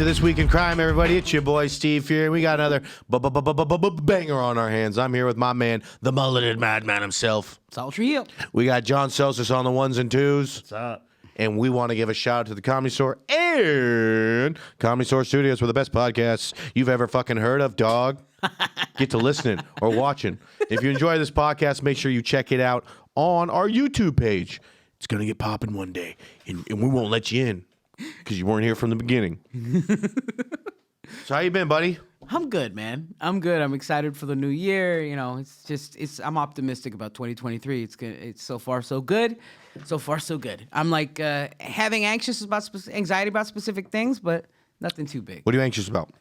This Week in Crime, everybody. It's your boy, Steve, here. We got another banger on our hands. I'm here with my man, the mulleted madman himself. Saul Trujillo. We got John Celsus on the ones and twos. What's up? And we want to give a shout out to the Comedy Store and Comedy Store Studios for the best podcasts you've ever fucking heard of, dog. Get to listening or watching. If you enjoy this podcast, make sure you check it out on our YouTube page. It's going to get popping one day, and we won't let you in because you weren't here from the beginning. So how you been, buddy? I'm good, man. I'm good. I'm excited for the new year. You know, I'm optimistic about 2023. It's good. It's so far so good. So far so good. I'm like having anxiety about specific things, but nothing too big. What are you anxious about?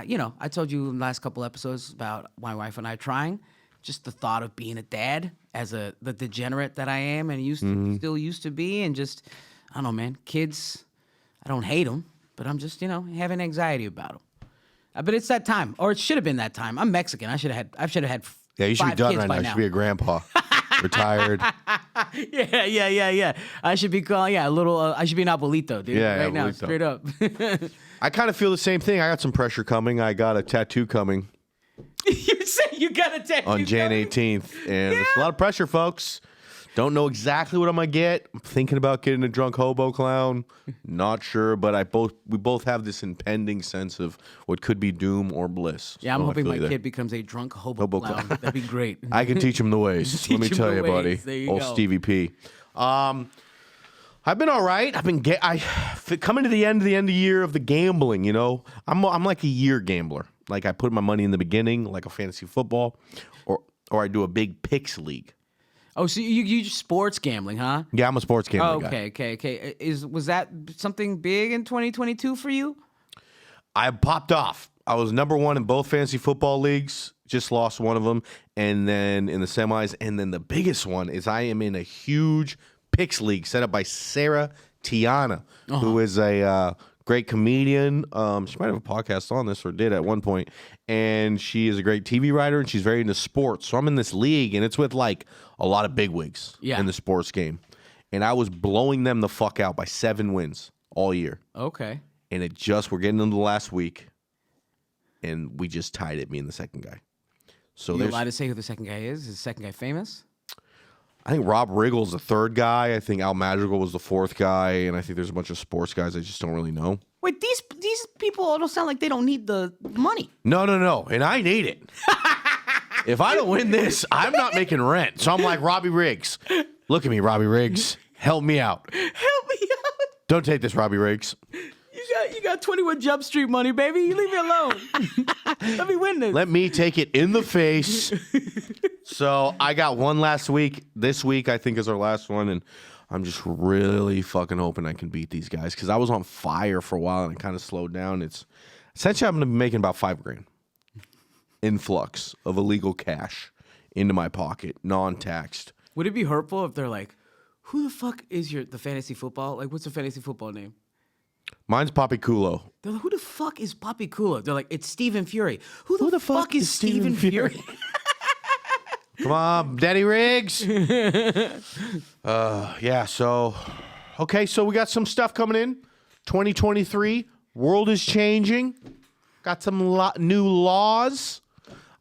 You know, I told you in the last couple episodes about my wife and I trying. Just the thought of being a dad as the degenerate that I am and still used to be, and just, I don't know, man. Kids, I don't hate them, but I'm just, having anxiety about them. But it's that time, or it should have been that time. I'm Mexican. I should have had. Yeah, you should be done right now. You should be a grandpa, retired. Yeah. I should be calling. Yeah, a little. I should be an abuelito, dude. Yeah, right now, abuelito. straight up. I kind of feel the same thing. I got some pressure coming. I got a tattoo coming. You say you got a tattoo on Jan 18th, and it's a lot of pressure, folks. Don't know exactly what I'm gonna get. I'm thinking about getting a drunk hobo clown. Not sure, but we both have this impending sense of what could be doom or bliss. Yeah, I'm hoping my kid becomes a drunk hobo clown. That'd be great. I can teach him the ways. Let me tell you, buddy. There you Old go. Stevie P. I've been all right. Coming to the end of the year of the gambling. You know, I'm like a year gambler. Like I put my money in the beginning, like a fantasy football, or I do a big picks league. Oh, so you sports gambling, huh? Yeah, I'm a sports gambling guy. Okay. Was that something big in 2022 for you? I popped off. I was number one in both fantasy football leagues. Just lost one of them, and then in the semis, and then the biggest one is I am in a huge picks league set up by Sarah Tiana, who is a great comedian. She might have a podcast on this, or did at one point, and she is a great TV writer, and she's very into sports. So I'm in this league, and it's with like a lot of bigwigs in the sports game, and I was blowing them the fuck out by 7 wins all year. Okay. And we're getting into the last week, and we just tied it, me and the second guy. So You allowed to say who the second guy is? Is the second guy famous? I think Rob Riggle's the third guy. I think Al Madrigal was the fourth guy, and I think there's a bunch of sports guys I just don't really know. Wait, these people don't sound like they don't need the money. No, and I need it. If I don't win this, I'm not making rent. So I'm like, Robbie Riggs. Look at me, Robbie Riggs. Help me out. Help me out. Don't take this, Robbie Riggs. You got 21 Jump Street money, baby. You leave me alone. Let me win this. Let me take it in the face. So I got one last week. This week, I think, is our last one, and I'm just really fucking hoping I can beat these guys because I was on fire for a while and it kind of slowed down. It's essentially I'm going to be making about $5,000 influx of illegal cash into my pocket, non-taxed. Would it be hurtful if they're like, who the fuck is the fantasy football? Like, what's the fantasy football name? Mine's Papi Culo. They're like, who the fuck is Papi Culo? They're like, it's Stephen Furey. Who the fuck is Stephen Furey? Come on, Daddy Riggs. Yeah, so we got some stuff coming in. 2023, world is changing. Got some new laws.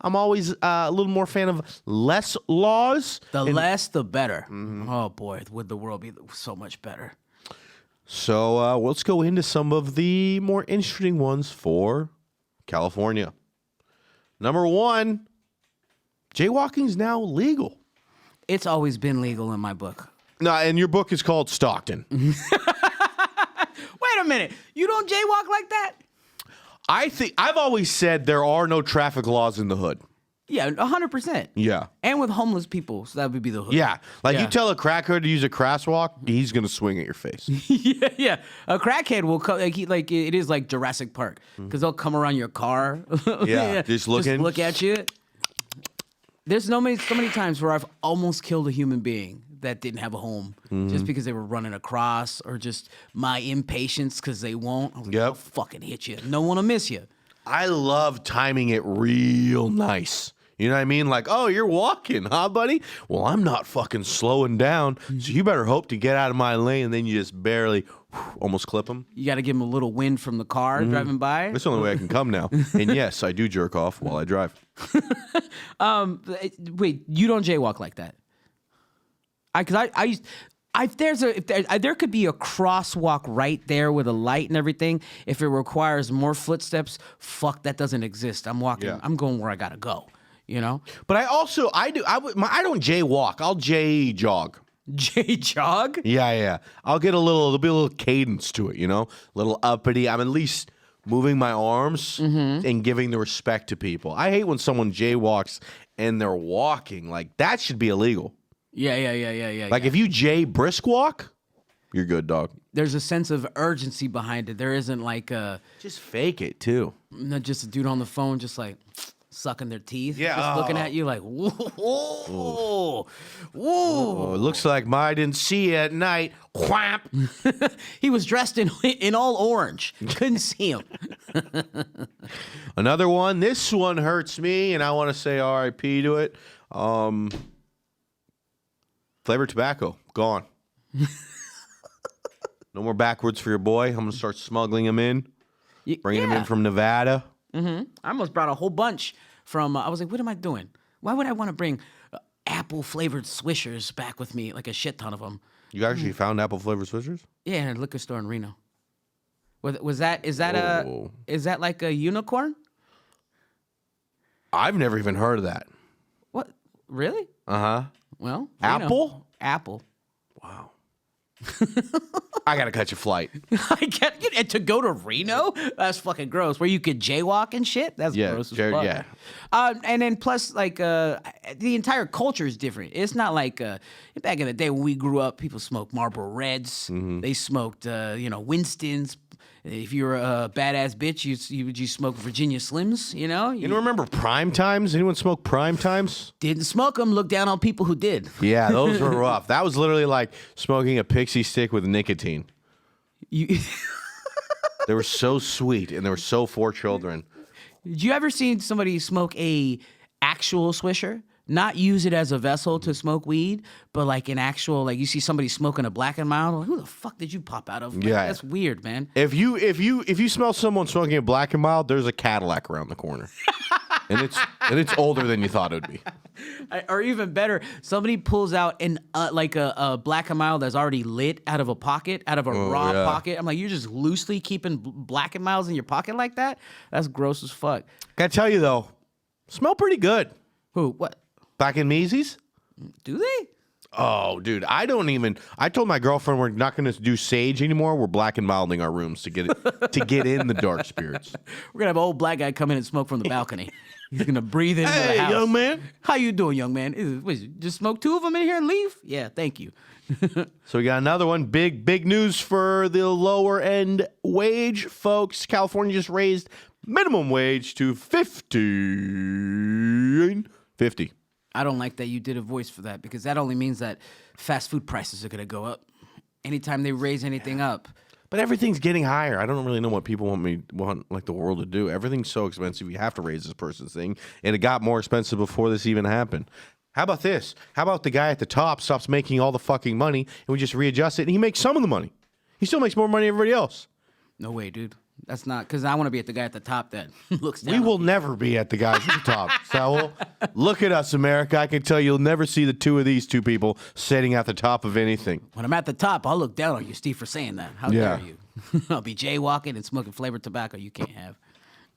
I'm always a little more fan of less laws. The less, the better. Mm-hmm. Oh, boy, would the world be so much better. So let's go into some of the more interesting ones for California. Number 1, jaywalking's now legal. It's always been legal in my book. No, and your book is called Stockton. Wait a minute. You don't jaywalk like that? I've always said there are no traffic laws in the hood. Yeah, 100%. Yeah. And with homeless people, so that would be the hood. Yeah. You tell a crackhead to use a crosswalk, he's going to swing at your face. yeah. A crackhead will come, it is like Jurassic Park, because they'll come around your car. Yeah, just looking. Just look at you. There's so many times where I've almost killed a human being that didn't have a home just because they were running across, or just my impatience because they won't. I was like, I'll fucking hit you. No one will miss you. I love timing it real nice. You know what I mean? Like, oh, you're walking, huh, buddy? Well, I'm not fucking slowing down, so you better hope to get out of my lane, and then you just barely almost clip him. You got to give him a little wind from the car driving by. That's the only way I can come now. And yes, I do jerk off while I drive. Wait, you don't jaywalk like that? There could be a crosswalk right there with a light and everything. If it requires more footsteps, fuck, that doesn't exist. I'm walking. Yeah. I'm going where I gotta go. You know. But I don't jaywalk. I'll jog. J jog. Yeah. There'll be a little cadence to it, a little uppity. I'm at least moving my arms and giving the respect to people. I hate when someone jaywalks and they're walking. Like, that should be illegal. Yeah. Like, if you brisk walk, you're good, dog. There's a sense of urgency behind it. There isn't like just fake it too. not just a dude on the phone, just like sucking their teeth, Yeah, just looking at you like, whoa. Oh, it looks like I didn't see you at night. Whap. He was dressed in all orange. Couldn't see him. Another one. This one hurts me, and I want to say R.I.P. to it. Flavored tobacco, gone. No more backwards for your boy. I'm going to start smuggling him in, bringing him in from Nevada. I almost brought a whole bunch from, I was like, what am I doing? Why would I want to bring apple-flavored Swishers back with me, like a shit ton of them? You actually found apple-flavored Swishers? Yeah, in a liquor store in Reno. Is that like a unicorn? I've never even heard of that. What? Really? Uh-huh. Well, Apple? Apple. Wow. I gotta catch a flight. I get it. And to go to Reno? That's fucking gross. Where you could jaywalk and shit? That's gross as fuck. Yeah. And then plus, like, the entire culture is different. It's not like back in the day when we grew up, people smoked Marlboro Reds. They smoked, Winston's. If you were a badass bitch, you smoke Virginia Slims, You don't remember Prime Times? Anyone smoke Prime Times? Didn't smoke them. Look down on people who did. Yeah, those were rough. That was literally like smoking a pixie stick with nicotine. They were so sweet, and they were so for children. Did you ever see somebody smoke a actual Swisher? Not use it as a vessel to smoke weed, but like an actual, like you see somebody smoking a Black and Mild. Like, who the fuck did you pop out of? Like, Yeah, that's weird, man. If you smell someone smoking a Black and Mild, there's a Cadillac around the corner, and it's older than you thought it would be. Or even better, somebody pulls out like a Black and Mild that's already lit out of a pocket, out of a raw pocket. I'm like, you're just loosely keeping Black and Milds in your pocket like that? That's gross as fuck. Gotta tell you though, smell pretty good. Who? What? Back in Meezy's? Do they? Oh, dude, I told my girlfriend we're not going to do sage anymore. We're Black and Milding our rooms to get in the dark spirits. We're gonna have an old black guy come in and smoke from the balcony. He's gonna breathe into the house. Young man. How you doing, young man? Just smoke 2 of them in here and leave? Yeah, thank you. So we got another one. Big news for the lower end wage, folks. California just raised minimum wage to $50. I don't like that you did a voice for that because that only means that fast food prices are going to go up anytime they raise anything up. But everything's getting higher. I don't really know what people want like the world to do. Everything's so expensive. You have to raise this person's thing, and it got more expensive before this even happened. How about this? How about the guy at the top stops making all the fucking money, and we just readjust it, and he makes some of the money. He still makes more money than everybody else. No way, dude. That's not because I want to be at the guy at the top that looks down. We will never be at the guys at the top. So look at us, America. I can tell you'll never see the two of these two people sitting at the top of anything. When I'm at the top, I'll look down on you, Steve, for saying that. How dare you? I'll be jaywalking and smoking flavored tobacco you can't have.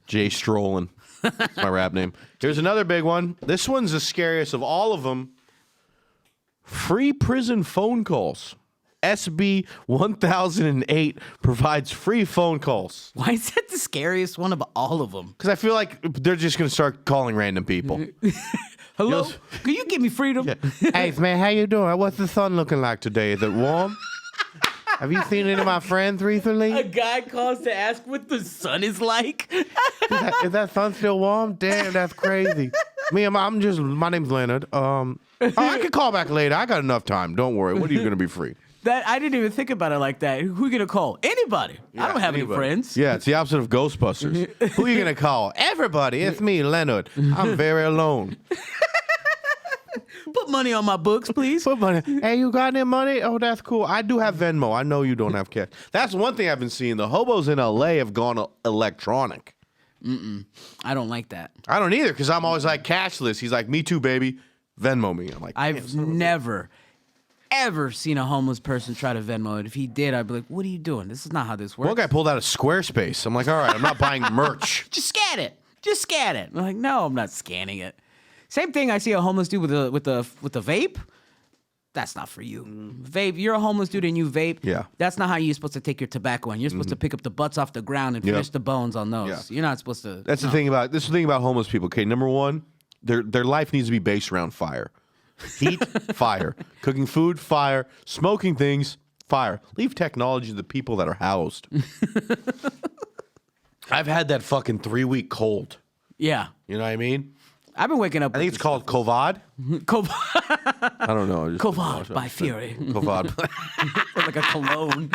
Jay Strolling. That's my rap name. Here's another big one. This one's the scariest of all of them. Free prison phone calls. SB 1008 provides free phone calls. Why is that the scariest one of all of them? Because I feel like they're just going to start calling random people. Hello? Can you give me freedom? Yeah. Hey, man, how you doing? What's the sun looking like today? Is it warm? Have you seen any of my friends recently? A guy calls to ask what the sun is like. Is that sun still warm? Damn, that's crazy. My name's Leonard. I can call back later. I got enough time. Don't worry. What are you going to be free? That I didn't even think about it like that. Who you gonna call? Anybody. I don't have any friends. Yeah, it's the opposite of Ghostbusters. Who are you gonna call? Everybody. It's me, Leonard. I'm very alone. Put money on my books, please. Put money. Hey, you got any money? Oh, that's cool. I do have Venmo. I know you don't have cash. That's one thing I've been seeing. The hobos in LA have gone electronic. I don't like that. I don't either because I'm always like cashless. He's like, me too, baby. Venmo me. I'm like, I've never, ever seen a homeless person try to Venmo it. If he did, I'd be like, what are you doing? This is not how this works. one guy pulled out a Squarespace. I'm like, all right, I'm not buying merch. Just scan it. Just scan it. I'm like, no, I'm not scanning it. Same thing. I see a homeless dude with a vape. That's not for you. Vape. You're a homeless dude and you vape. Yeah. That's not how you're supposed to take your tobacco in. You're supposed to pick up the butts off the ground and finish the bones on those. Yeah. You're not supposed to. That's the thing about this. Is the thing about homeless people. Okay, number one, their life needs to be based around fire, heat, fire, cooking food, fire, smoking things, fire. Leave technology to the people that are housed. I've had that fucking 3-week cold. Yeah. You know what I mean? I've been waking up. I think it's called Kovad. Kovad. I don't know. Kovad by Furey. Kovad. Like a cologne.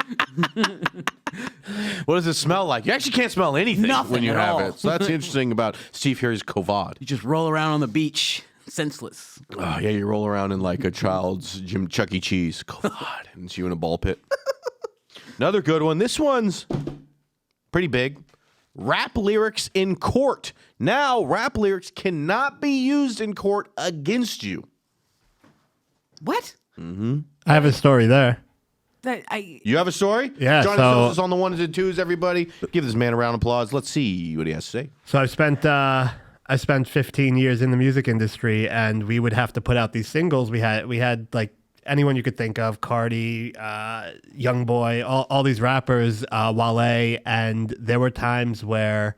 What does it smell like? You actually can't smell anything Nothing when you at have all. it. So that's interesting about Steve Harry's Kovad. You just roll around on the beach, senseless. Oh, yeah, you roll around in like a child's Chuck E. Cheese. Kovad. And it's you in a ball pit. Another good one. This one's pretty big. Rap lyrics in court. Now, rap lyrics cannot be used in court against you. What? I have a story there. You have a story? Yeah, Johnny so- Phillips is on the ones and twos, everybody. Give this man a round of applause. Let's see what he has to say. So I spent 15 years in the music industry, and we would have to put out these singles. We had like anyone you could think of, Cardi, Youngboy, all these rappers, Wale, and there were times where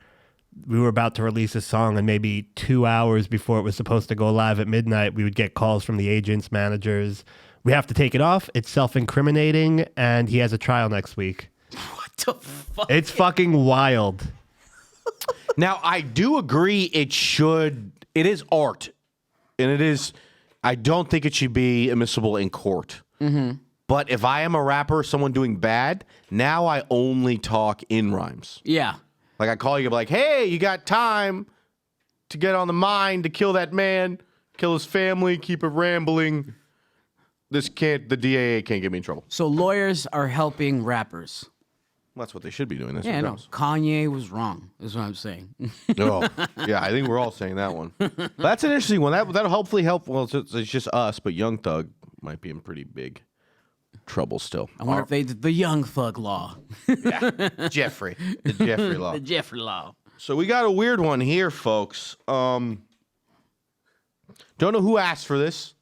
we were about to release a song, and maybe 2 hours before it was supposed to go live at midnight, we would get calls from the agents, managers. We have to take it off. It's self-incriminating, and he has a trial next week. What the fuck? It's fucking wild. Now, I do agree it is art, and it is, I don't think it should be admissible in court. Mm-hmm. But if I am a rapper, someone doing bad, now I only talk in rhymes. Yeah. Like I call you like, hey, you got time to get on the mine to kill that man, kill his family, keep it rambling. The DAA can't get me in trouble. So lawyers are helping rappers. Well, that's what they should be doing. That's Yeah, what no. counts. Kanye was wrong, is what I'm saying. Oh, yeah, I think we're all saying that one. But that's an interesting one. That'll hopefully help. Well, it's just us, but Young Thug might be in pretty big trouble still. I wonder if they did the Young Thug law. Jeffrey. The Jeffrey law. The Jeffrey law. So we got a weird one here, folks. Don't know who asked for this.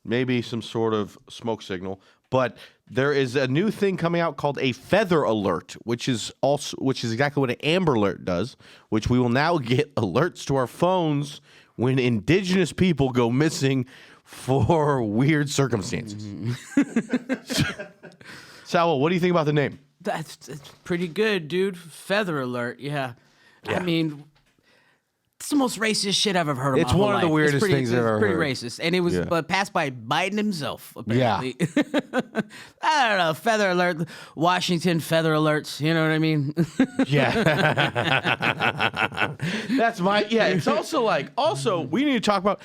Maybe some sort of smoke signal. But there is a new thing coming out called a feather alert, which is exactly what an Amber Alert does, which we will now get alerts to our phones when indigenous people go missing for weird circumstances. Sal, what do you think about the name? That's pretty good, dude. Feather alert. Yeah. I mean, it's the most racist shit I've ever heard of. It's my whole one of the life. weirdest It's pretty, things I've it's ever pretty heard. racist, and it was passed by Biden himself. Yeah. Apparently. I don't know. Feather alert. Washington feather alerts. You know what I mean? Yeah. That's my, yeah. It's also we need to talk about,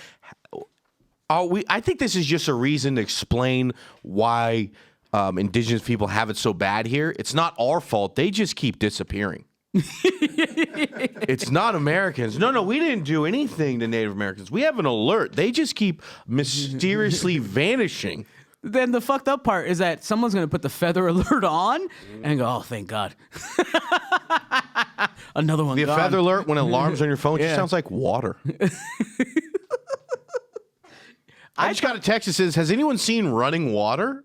I think this is just a reason to explain why indigenous people have it so bad here. It's not our fault. They just keep disappearing. It's not Americans. No, we didn't do anything to Native Americans. We have an alert. They just keep mysteriously vanishing. Then the fucked up part is that someone's going to put the feather alert on and go, oh, thank God. Another one The gone. feather alert, when it alarms on your phone, Yeah. just sounds like water. I just got a text that says, has anyone seen running water?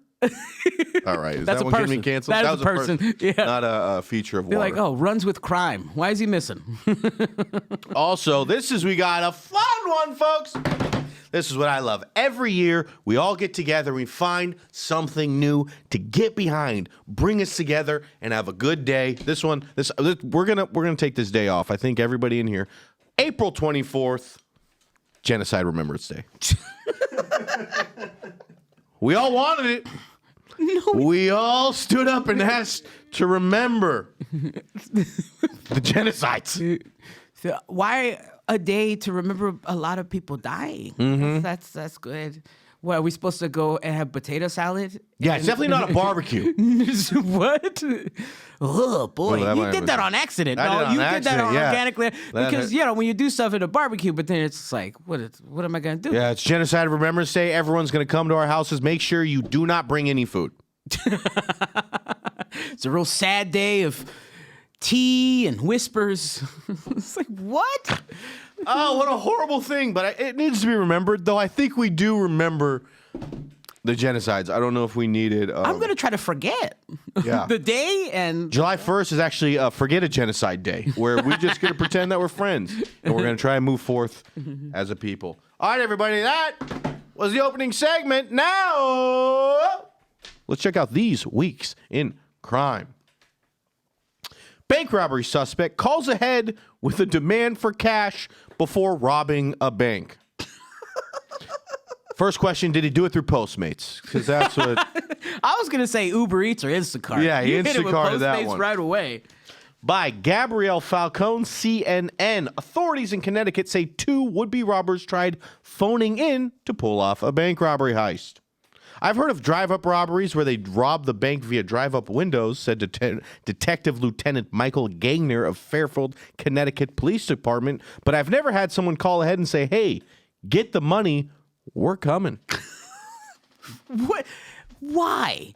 All right. Is That's that a one getting me person. canceled? That is was a person. Yeah. Not a feature of They're water. like, oh, runs with crime. Why is he missing? Also, we got a fun one, folks. This is what I love. Every year, we all get together, we find something new to get behind, bring us together, and have a good day. We're gonna take this day off. I think everybody in here, April 24th, Genocide Remembrance Day. We all wanted it. We all stood up and asked to remember the genocides. So why a day to remember a lot of people dying? That's good. What, are we supposed to go and have potato salad? Yeah, it's definitely not a barbecue. What? Oh boy, Well, you did that on accident. I did it on You did that accident, yeah. organically because when you do stuff at a barbecue, but then it's like, what am I gonna do? Yeah, it's Genocide Remembrance Day. Everyone's going to come to our houses. Make sure you do not bring any food. It's a real sad day of tea and whispers. It's like, what? Oh, what a horrible thing. But it needs to be remembered, though I think we do remember the genocides. I don't know if we need it. I'm going to try to forget Yeah. the day. And July 1st is actually Forget a Genocide Day, where we're just going to pretend that we're friends. And we're going to try and move forth as a people. All right, everybody, that was the opening segment. Now, let's check out these weeks in crime. Bank robbery suspect calls ahead with a demand for cash before robbing a bank. First question, did he do it through Postmates? Because that's what... I was going to say Uber Eats or Instacart. Yeah, he You hit it with Instacarted that Postmates one. right away. By Gabrielle Falcone, CNN. Authorities in Connecticut say 2 would-be robbers tried phoning in to pull off a bank robbery heist. I've heard of drive-up robberies where they rob the bank via drive-up windows, said Detective Lieutenant Michael Gagner of Fairfield, Connecticut Police Department, but I've never had someone call ahead and say, hey, get the money, we're coming. What? Why?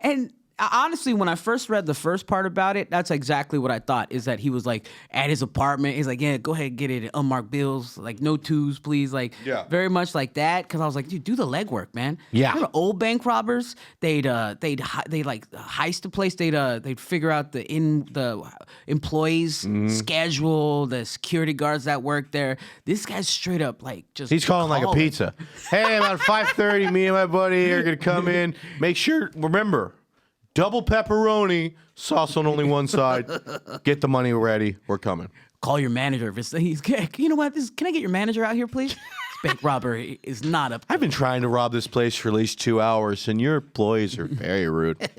And honestly, when I first read the first part about it, that's exactly what I thought, is that he was like at his apartment. He's like, yeah, go ahead and get it. Unmarked bills. Like, no twos, please. Like, very much like that. Because I was like, dude, do the legwork, man. Yeah. You know, old bank robbers, they'd like heist a place. They'd figure out the employees' schedule, the security guards that work there. This guy's straight up like just. He's calling like a pizza. Hey, about 5:30, me and my buddy are going to come in. Make sure, remember, double pepperoni, sauce on only one side. Get the money ready. We're coming. Call your manager. If you know what? Can I get your manager out here, please? This bank robbery is not up. I've been trying to rob this place for at least 2 hours, and your employees are very rude.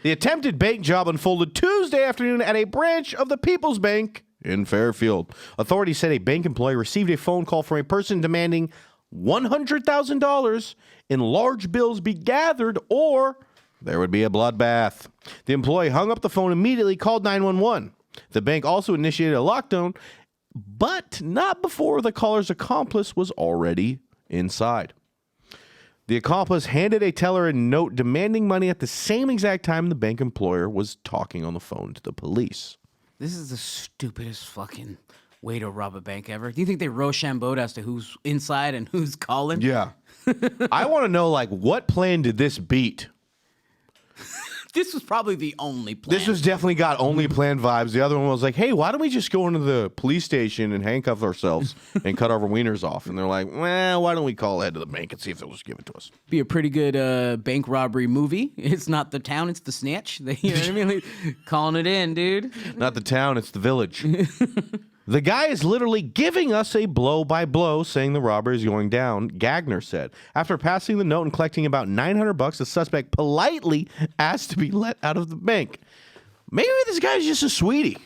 The attempted bank job unfolded Tuesday afternoon at a branch of the People's Bank in Fairfield. Authorities said a bank employee received a phone call from a person demanding $100,000 in large bills be gathered or there would be a bloodbath. The employee hung up the phone immediately, called 911. The bank also initiated a lockdown, but not before the caller's accomplice was already inside. The accomplice handed a teller a note demanding money at the same exact time the bank employer was talking on the phone to the police. This is the stupidest fucking way to rob a bank ever. Do you think they Rochambeau'd as to who's inside and who's calling? Yeah. I want to know, like, what plan did this beat? This was probably the only plan. This was definitely got only plan vibes. The other one was like, hey, why don't we just go into the police station and handcuff ourselves and cut our wieners off? And they're like, well, why don't we call ahead to the bank and see if they'll just give it to us? Be a pretty good bank robbery movie. It's not The Town, it's The Snitch. You know what I mean? Like, calling it in, dude. Not the town, it's the village. The guy is literally giving us a blow-by-blow, saying the robbery is going down, Gagner said. After passing the note and collecting about $900, the suspect politely asked to be let out of the bank. Maybe this guy's just a sweetie.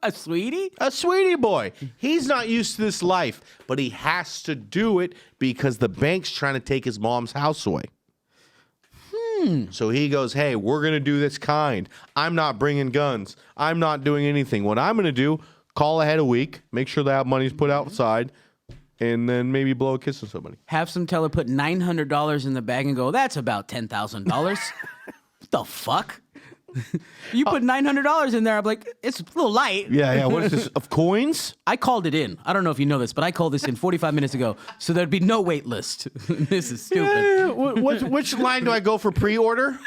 A sweetie? A sweetie boy. He's not used to this life, but he has to do it because the bank's trying to take his mom's house away. So he goes, hey, we're going to do this kind. I'm not bringing guns. I'm not doing anything. What I'm going to do, call ahead a week, make sure that money's put outside, and then maybe blow a kiss on somebody. Have some teller put $900 in the bag and go, that's about $10,000. What the fuck? You put $900 in there, I'm like, it's a little light. Yeah. What is this, of coins? I called it in. I don't know if you know this, but I called this in 45 minutes ago, so there'd be no wait list. This is stupid. Which line do I go for pre-order?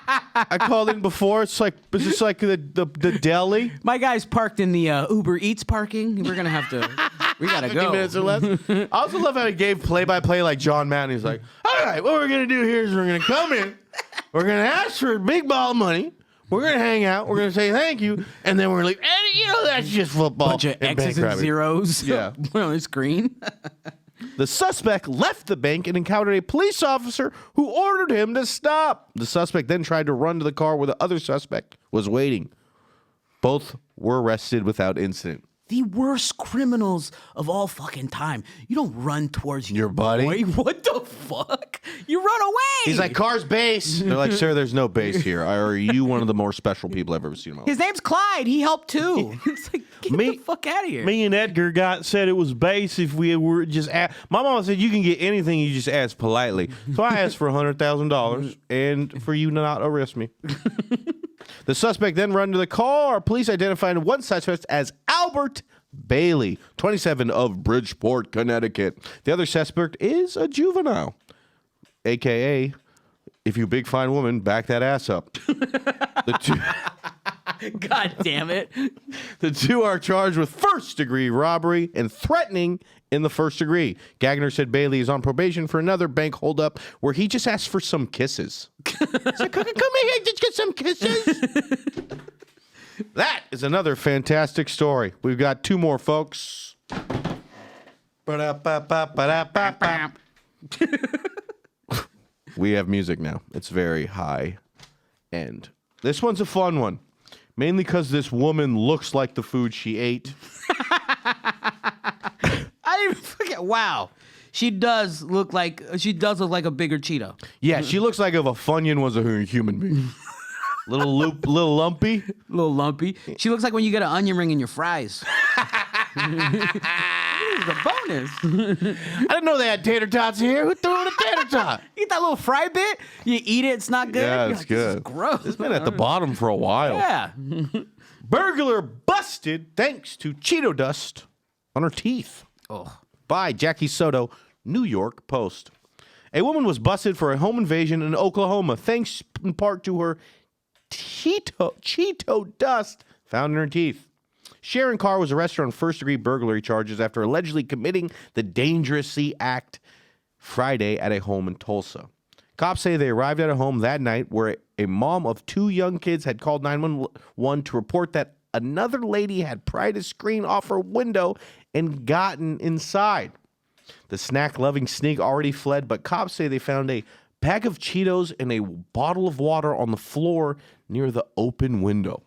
I called in before. It's just like the deli. My guy's parked in the Uber Eats parking. We're gonna have to. We gotta 50 go. minutes or less. I also love how he gave play-by-play like John Madden. He's like, all right, what we're going to do here is we're going to come in. We're going to ask for a big ball of money. We're going to hang out. We're going to say thank you. And then we're going to leave. And, that's just football. Bunch of and X's bank and robbing. zeros Yeah. on the screen. The suspect left the bank and encountered a police officer who ordered him to stop. The suspect then tried to run to the car where the other suspect was waiting. Both were arrested without incident. The worst criminals of all fucking time. You don't run towards Your buddy? boy. What the fuck? You run away. He's like, car's base. They're like, sir, there's no base here. Or are you one of the more special people I've ever seen in my life? His name's Clyde. He helped too. It's like, get the fuck out of here. Me and Edgar said it was base if we were just my mama said you can get anything, you just ask politely. So I asked for $100,000 and for you to not arrest me. The suspect then ran to the car. Police identified one suspect as Albert Bailey, 27, of Bridgeport, Connecticut. The other suspect is a juvenile, a.k.a., if you big fine woman, back that ass up. God damn it. The two are charged with first-degree robbery and threatening in the first degree. Gagner said Bailey is on probation for another bank holdup where he just asked for some kisses. So, come here, just get some kisses. That is another fantastic story. We've got two more, folks. We have music now. It's very high end. This one's a fun one. Mainly because this woman looks like the food she ate. I didn't forget. Wow. She does look like a bigger Cheeto. Yeah, she looks like if a Funyun was a human being. Little lumpy. A little lumpy. She looks like when you get an onion ring in your fries. This is a bonus. I didn't know they had tater tots here. Who threw in a tater tot? You eat that little fry bit, you eat it, it's not good. Yeah, You're it's like, good. This is gross. It's been at the bottom for a while. Yeah. Burglar busted thanks to Cheeto dust on her teeth. Oh. By Jackie Soto, New York Post. A woman was busted for a home invasion in Oklahoma thanks in part to her Cheeto dust found in her teeth. Sharon Carr was arrested on first-degree burglary charges after allegedly committing the dangerously act Friday at a home in Tulsa. Cops say they arrived at a home that night where a mom of two young kids had called 911 to report that another lady had pried a screen off her window and gotten inside. The snack-loving sneak already fled, but cops say they found a bag of Cheetos and a bottle of water on the floor near the open window.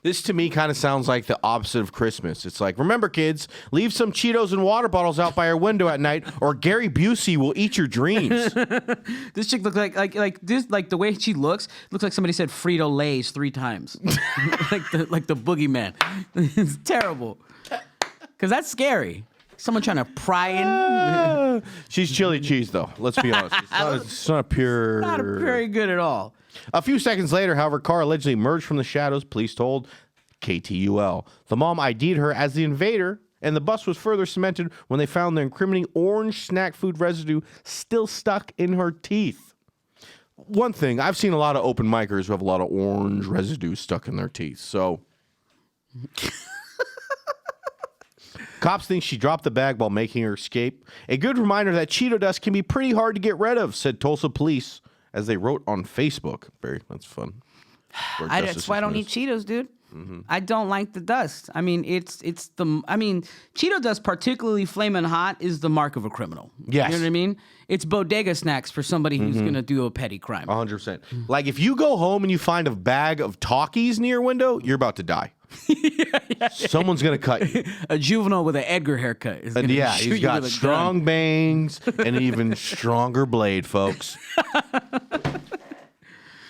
This to me kind of sounds like the opposite of Christmas. It's like, remember kids, leave some Cheetos and water bottles out by your window at night or Gary Busey will eat your dreams. This chick looks like this, like the way she looks like somebody said Frito Lays 3 times. like the boogeyman. It's terrible. Cause that's scary. Someone trying to pry in. She's chili cheese though. Let's be honest. It's not pure. Not very good at all. A few seconds later, however, Carr allegedly emerged from the shadows, police told KTUL. The mom ID'd her as the invader, and the bust was further cemented when they found the incriminating orange snack food residue still stuck in her teeth. One thing, I've seen a lot of open micers who have a lot of orange residue stuck in their teeth, so... Cops think she dropped the bag while making her escape. A good reminder that Cheeto dust can be pretty hard to get rid of, said Tulsa police, as they wrote on Facebook. That's fun. That's why I don't eat Cheetos, dude. Mm-hmm. I don't like the dust. I mean, Cheeto dust, particularly flaming hot, is the mark of a criminal. Yes. You know what I mean? It's bodega snacks for somebody who's going to do a petty crime. 100%. Like, if you go home and you find a bag of Talkies near your window, you're about to die. Someone's going to cut you. A juvenile with an Edgar haircut is going to shoot he's got you with a strong gun. bangs and an even stronger blade, folks.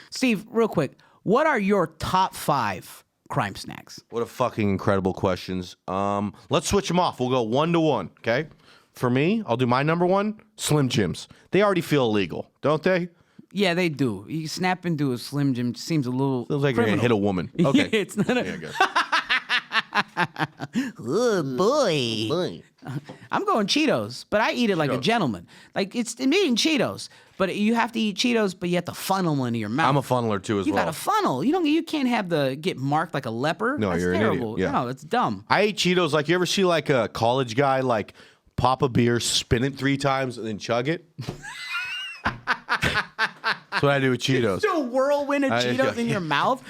Steve, real quick, what are your top 5 crime snacks? What a fucking incredible questions. Let's switch them off. We'll go 1 to 1, okay? For me, I'll do my number 1, Slim Jims. They already feel illegal, don't they? Yeah, they do. You snap into a Slim Jim seems a little Feels like criminal. you're going to hit a woman. Okay. Yeah, it's not There you go. Oh, boy. I'm going Cheetos, but I eat it like a gentleman. Like, I'm eating Cheetos, but you have to eat Cheetos, but you have to funnel them into your mouth. I'm a funneler too as You well. got to funnel. You can't have get marked like a leper. No, That's you're terrible. an idiot. Yeah. No, it's dumb. I eat Cheetos like, you ever see like a college guy like pop a beer, spin it 3 times, and then chug it? That's what I do with Cheetos. a whirlwind of Cheetos in your mouth.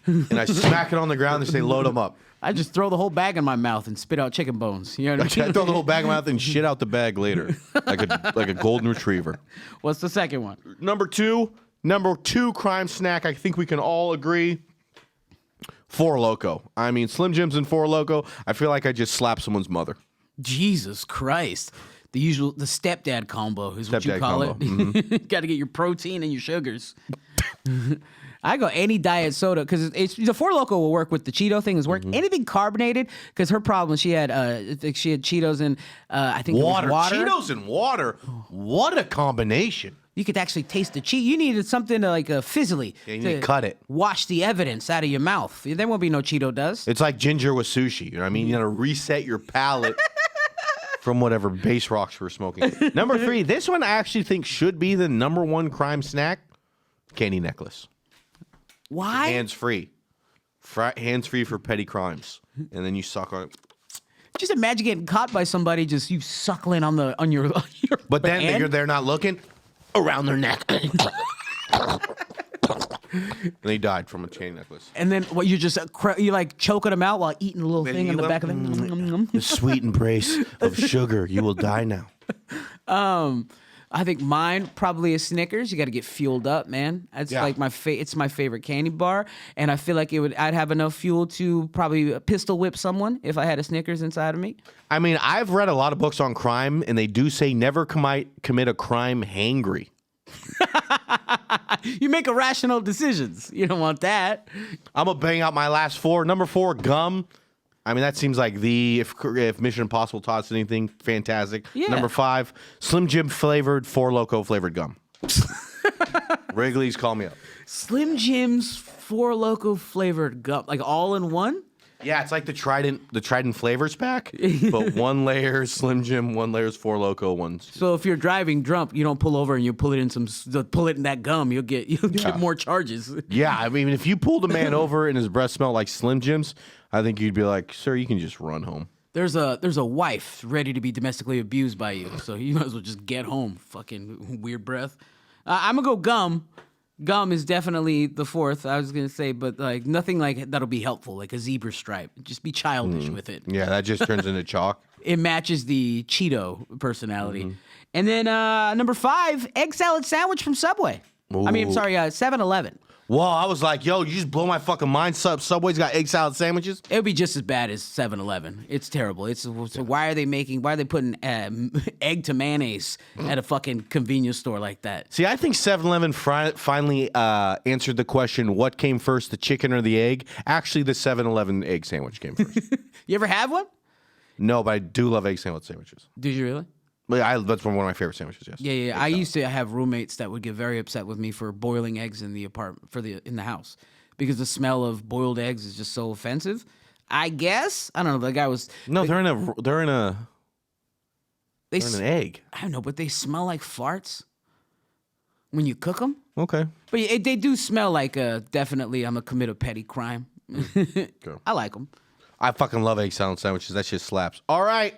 And I smack it on the ground and say, load them up. I just throw the whole bag in my mouth and spit out chicken bones. You know what I I mean? throw the whole bag in my mouth and shit out the bag later, like a golden retriever. What's the second one? Number two crime snack. I think we can all agree. Four Loko. I mean, Slim Jims and Four Loko. I feel like I just slapped someone's mother. Jesus Christ. The stepdad combo is what you Stepdad call combo. it. Got to get your protein and your sugars. I go any diet soda because the Four Loko will work with the Cheeto thing. Is work anything carbonated because her problem she had Cheetos and I think Water. It was water. Cheetos and water. What a combination. You could actually taste the cheese. You needed something to like fizzly. Yeah, you need to cut it. Wash the evidence out of your mouth. There won't be no Cheeto dust. It's like ginger with sushi. You know what I mean? You got to reset your palate from whatever base rocks we're smoking. Number three, this one I actually think should be the number one crime snack. Candy necklace. Why? Hands free. Hands free for petty crimes. And then you suck on it. Just imagine getting caught by somebody just you suckling on your But then hand. they're not looking around their neck. And they died from a chain necklace. And then what you like choking them out while eating a little thing on the back of them. The sweet embrace of sugar. You will die now. I think mine probably is Snickers. You got to get fueled up, man. That's Yeah. like it's my favorite candy bar, and I feel like I'd have enough fuel to probably pistol whip someone if I had a Snickers inside of me. I mean, I've read a lot of books on crime, and they do say never commit a crime hangry. You make irrational decisions. You don't want that. I'm gonna bang out my last four. Number four, gum. I mean, that seems like if Mission Impossible taught us anything, fantastic. Yeah. Number five, Slim Jim flavored, Four Loko flavored gum. Wrigley's, call me up. Slim Jim's Four Loko flavored gum, like all in one. Yeah, it's like the Trident flavors pack, but one layer is Slim Jim, one layer is Four Loko, one's. So if you're driving drunk, you don't pull over and you pull it in that gum. You'll get more charges. Yeah, I mean, if you pulled a man over and his breath smelled like Slim Jims, I think you'd be like, sir, you can just run home. There's a wife ready to be domestically abused by you, so you might as well just get home. Fucking weird breath. I'm gonna go gum. Gum is definitely the fourth. I was gonna say, but like nothing like that'll be helpful, like a zebra stripe. Just be childish with it. Yeah, that just turns into chalk. It matches the Cheeto personality. And then number five, egg salad sandwich from Subway. I mean, I'm sorry, 7-Eleven. Well, I was like, yo, you just blow my fucking mind. Subway's got egg salad sandwiches. It would be just as bad as 7-Eleven. It's terrible. So why are they putting egg to mayonnaise at a fucking convenience store like that? See, I think 7-Eleven finally answered the question, what came first, the chicken or the egg? Actually, the 7-Eleven egg sandwich came first. You ever have one? No, but I do love egg sandwiches. Did you really? That's one of my favorite sandwiches, yes. Yeah. I used to have roommates that would get very upset with me for boiling eggs in the apartment in the house because the smell of boiled eggs is just so offensive. I guess I don't know. The guy was They're in an egg. I don't know, but they smell like farts when you cook them. Okay. But they do smell like definitely I'm gonna commit a petty crime. I like them. I fucking love egg salad sandwiches. That shit slaps. All right.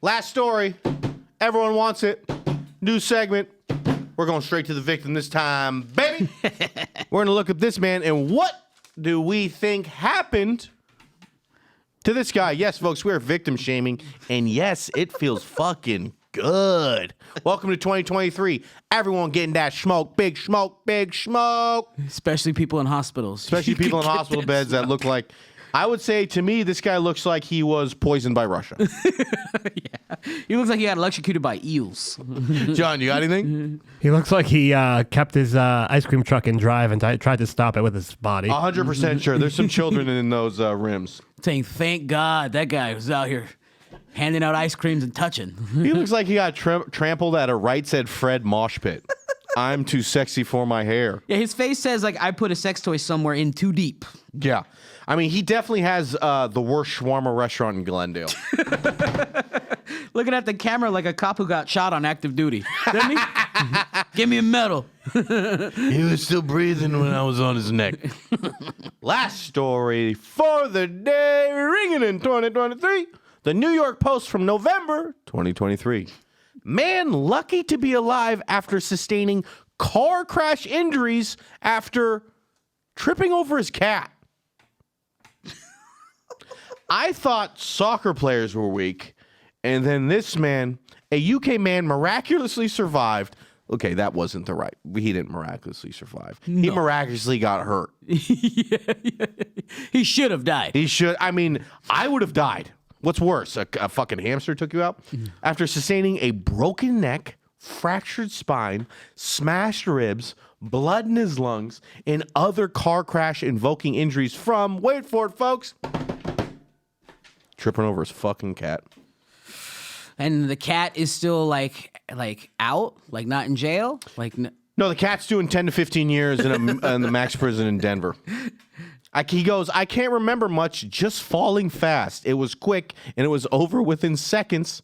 Last story. Everyone wants it. New segment. We're going straight to the victim this time, baby. We're going to look at this man and what do we think happened to this guy? Yes, folks, we're victim shaming. And yes, it feels fucking good. Welcome to 2023. Everyone getting that smoke. Big smoke. Big smoke. Especially people in hospitals. Especially people in hospital beds that look like... I would say, to me, this guy looks like he was poisoned by Russia. Yeah. He looks like he got electrocuted by eels. John, you got anything? He looks like he kept his ice cream truck in drive and tried to stop it with his body. 100% sure. There's some children in those rims. Saying, thank God that guy was out here handing out ice creams and touching. He looks like he got trampled at a Right Said Fred mosh pit. I'm too sexy for my hair. Yeah, his face says, like, I put a sex toy somewhere in too deep. Yeah. I mean, he definitely has the worst shawarma restaurant in Glendale. Looking at the camera like a cop who got shot on active duty. Doesn't he? Give me a medal. He was still breathing when I was on his neck. Last story for the day, ringing in 2023. The New York Post from November 2023. Man lucky to be alive after sustaining car crash injuries after tripping over his cat. I thought soccer players were weak, and then this man, a UK man, miraculously survived. Okay, that wasn't the right. He didn't miraculously survive. No. He miraculously got hurt. Yeah. He should have died. He should. I mean, I would have died. What's worse, a fucking hamster took you out? After sustaining a broken neck, fractured spine, smashed ribs, blood in his lungs, and other car crash invoking injuries from, wait for it, folks, tripping over his fucking cat. And the cat is still like out, like not in jail, like. No, the cat's doing 10 to 15 years in the max prison in Denver. He goes, I can't remember much, just falling fast. It was quick, and it was over within seconds.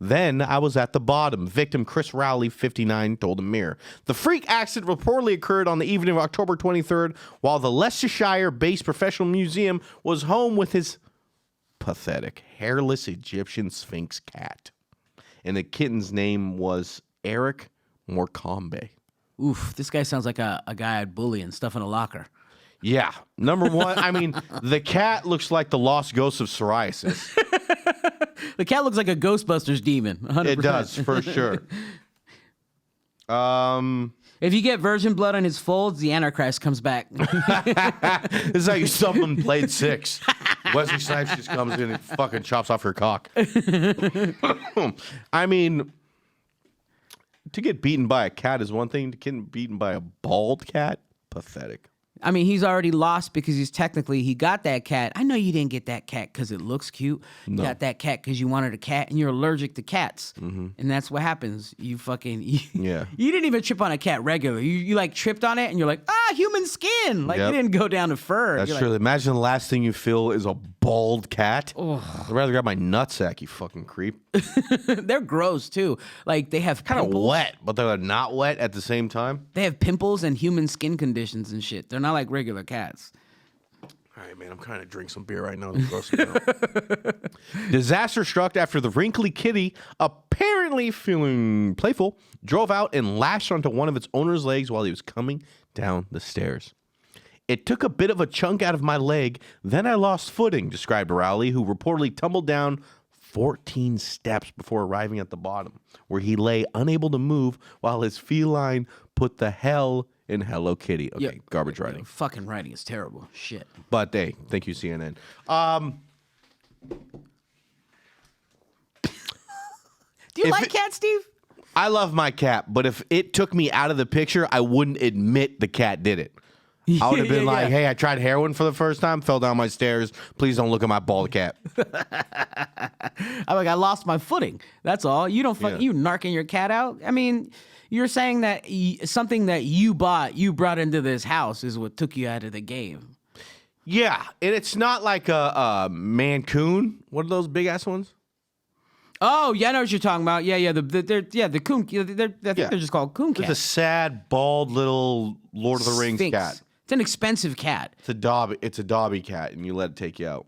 Then I was at the bottom. Victim Chris Rowley, 59, told the Mirror. The freak accident reportedly occurred on the evening of October 23rd while the Leicestershire-based professional museum was home with his pathetic, hairless Egyptian Sphinx cat. And the kitten's name was Eric Morcombe. Oof, this guy sounds like a guy I'd bully and stuff in a locker. Yeah. Number one, I mean, the cat looks like the lost ghost of psoriasis. The cat looks like a Ghostbusters demon. 100%. It does, for sure. If you get virgin blood on his folds, the Antichrist comes back. This is how you summon Blade 6. Wesley Snipes just comes in and fucking chops off your cock. I mean, to get beaten by a cat is one thing. To get beaten by a bald cat, pathetic. I mean, he's already lost because he got that cat. I know you didn't get that cat because it looks cute. You got that cat because you wanted a cat and you're allergic to cats. Mm-hmm. And that's what happens. You didn't even trip on a cat regularly. You like tripped on it and you're like, human skin. Like you didn't go down to fur. That's true. Like, imagine the last thing you feel is a bald cat. I'd rather grab my nutsack, you fucking creep. They're gross too. Like they have kind of wet, but they're not wet at the same time. They have pimples and human skin conditions and shit. They're not like regular cats. All right, man, I'm trying to drink some beer right now. Disaster struck after the wrinkly kitty, apparently feeling playful, drove out and lashed onto one of its owner's legs while he was coming down the stairs. It took a bit of a chunk out of my leg, then I lost footing, described Rowley, who reportedly tumbled down 14 steps before arriving at the bottom, where he lay unable to move while his feline put the hell in Hello Kitty. Okay, garbage writing. Fucking writing is terrible. Shit. But hey, thank you, CNN. Do you like cats, Steve? I love my cat, but if it took me out of the picture, I wouldn't admit the cat did it. I would have been like, hey, I tried heroin for the first time, fell down my stairs. Please don't look at my bald cat. I'm like, I lost my footing. That's all. You don't you narking your cat out. I mean, you're saying that something that you brought into this house is what took you out of the game. Yeah, and it's not like a Mancoon. What are those big ass ones? Oh, yeah, I know what you're talking about. Yeah, the coon. I think they're just called coon cats. It's a sad, bald little Lord of the Rings cat. It's an expensive cat. It's a Dobby cat, and you let it take you out.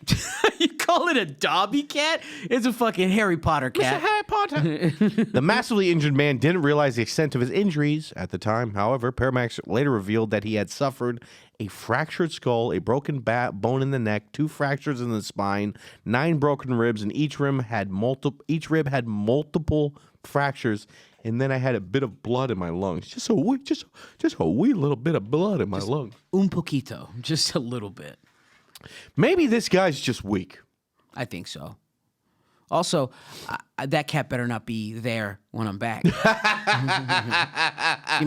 You call it a Dobby cat? It's a fucking Harry Potter cat. Mr. Harry Potter. The massively injured man didn't realize the extent of his injuries at the time. However, paramedics later revealed that he had suffered a fractured skull, a broken bone in the neck, 2 fractures in the spine, 9 broken ribs, and each rib had multiple fractures. And then I had a bit of blood in my lungs, just a wee little bit of blood in my lungs. Un poquito, just a little bit. Maybe this guy's just weak. I think so. Also, that cat better not be there when I'm back. Give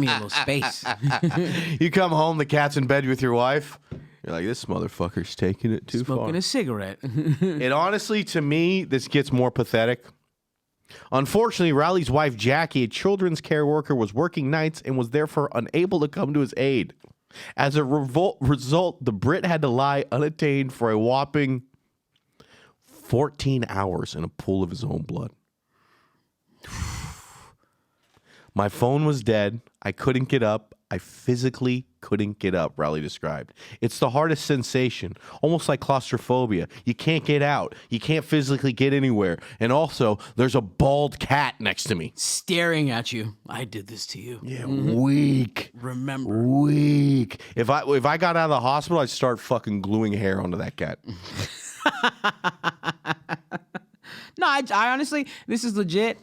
me a little space. You come home, the cat's in bed with your wife. You're like, this motherfucker's taking it too far. Smoking a cigarette. And honestly, to me, this gets more pathetic. Unfortunately, Rowley's wife, Jackie, a children's care worker, was working nights and was therefore unable to come to his aid. As a result, the Brit had to lie unattained for a whopping 14 hours in a pool of his own blood. My phone was dead. I couldn't get up. I physically couldn't get up, Riley described. It's the hardest sensation, almost like claustrophobia. You can't get out. You can't physically get anywhere. And also, there's a bald cat next to me. Staring at you. I did this to you. Yeah, weak. Remember. Weak. If I got out of the hospital, I'd start fucking gluing hair onto that cat. No, I honestly, this is legit.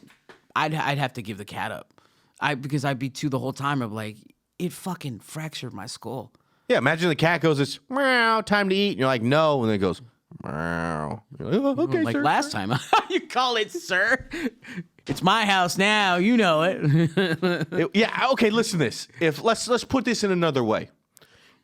I'd have to give the cat up. Because I'd be too the whole time of like, it fucking fractured my skull. Yeah, imagine the cat goes, it's meow, time to eat. And you're like, no. And then it goes, meow. You're like, oh, okay, Like sir. last time. You call it, sir. It's my house now. You know it. Yeah, okay, listen to this. Let's put this in another way.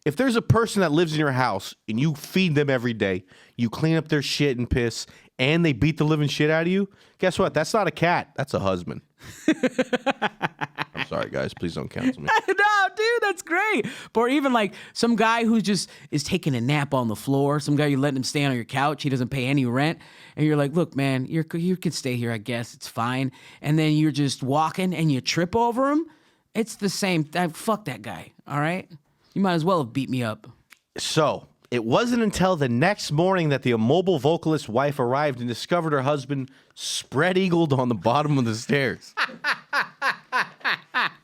If there's a person that lives in your house and you feed them every day, you clean up their shit and piss, and they beat the living shit out of you, guess what? That's not a cat. That's a husband. I'm sorry, guys. Please don't cancel me. No, dude, that's great. Or even like some guy who just is taking a nap on the floor. Some guy you're letting him stay on your couch. He doesn't pay any rent. And you're like, look, man, you can stay here, I guess. It's fine. And then you're just walking and you trip over him. It's the same. Fuck that guy, all right? You might as well have beat me up. So, it wasn't until the next morning that the immobile vocalist's wife arrived and discovered her husband spread-eagled on the bottom of the stairs.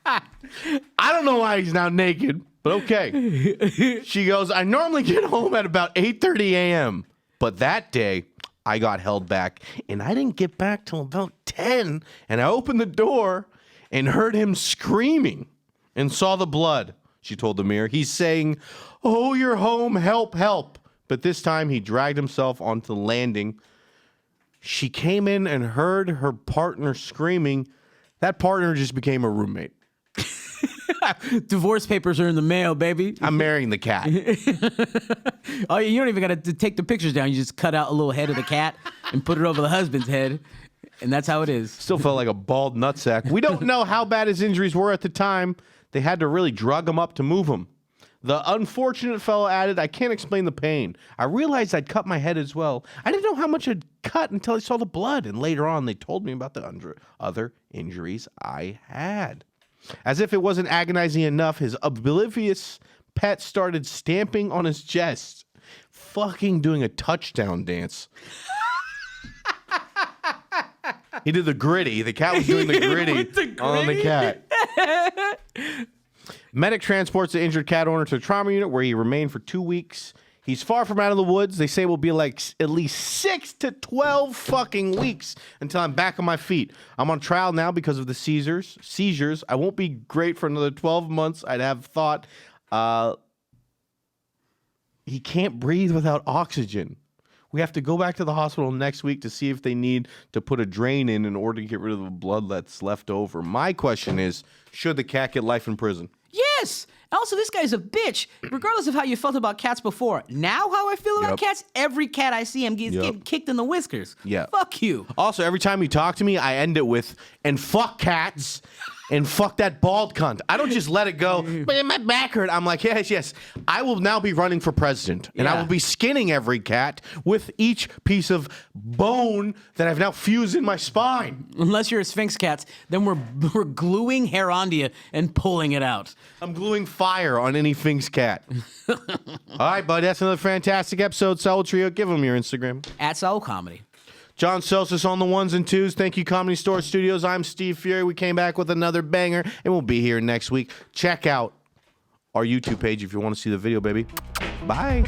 I don't know why he's now naked, but okay. She goes, I normally get home at about 8:30 a.m., but that day I got held back, and I didn't get back till about 10, and I opened the door and heard him screaming and saw the blood, she told the Mirror. He's saying, oh, you're home, help, help. But this time he dragged himself onto the landing. She came in and heard her partner screaming. That partner just became a roommate. Divorce papers are in the mail, baby. I'm marrying the cat. Oh, you don't even got to take the pictures down. You just cut out a little head of the cat and put it over the husband's head. And that's how it is. Still felt like a bald nutsack. We don't know how bad his injuries were at the time. They had to really drug him up to move him. The unfortunate fellow added, I can't explain the pain. I realized I'd cut my head as well. I didn't know how much I'd cut until I saw the blood. And later on, they told me about the other injuries I had. As if it wasn't agonizing enough, his oblivious pet started stamping on his chest, fucking doing a touchdown dance. He did the gritty. The cat was doing the gritty on the cat. Medic transports the injured cat owner to the trauma unit where he remained for 2 weeks. He's far from out of the woods. They say it will be like at least 6 to 12 fucking weeks until I'm back on my feet. I'm on trial now because of the seizures. I won't be great for another 12 months. I'd have thought he can't breathe without oxygen. We have to go back to the hospital next week to see if they need to put a drain in order to get rid of the blood that's left over. My question is, should the cat get life in prison? Yes. Also, this guy's a bitch. Regardless of how you felt about cats before, now how I feel about cats, every cat I see, I'm getting kicked in the whiskers. Yeah. Fuck you. Also, every time you talk to me, I end it with, and fuck cats, and fuck that bald cunt. I don't just let it go, but my back hurt. I'm like, yes. I will now be running for president, and I Yeah. will be skinning every cat with each piece of bone that I've now fused in my spine. Unless you're a Sphinx cats, then we're gluing hair onto you and pulling it out. I'm gluing fire on any Finks cat. All right, bud, that's another fantastic episode. Saul Trio, give them your Instagram. At Saul Comedy. John Celsus on the ones and twos. Thank you, Comedy Store Studios. I'm Steve Furey. We came back with another banger, and we'll be here next week. Check out our YouTube page if you want to see the video, baby. Bye.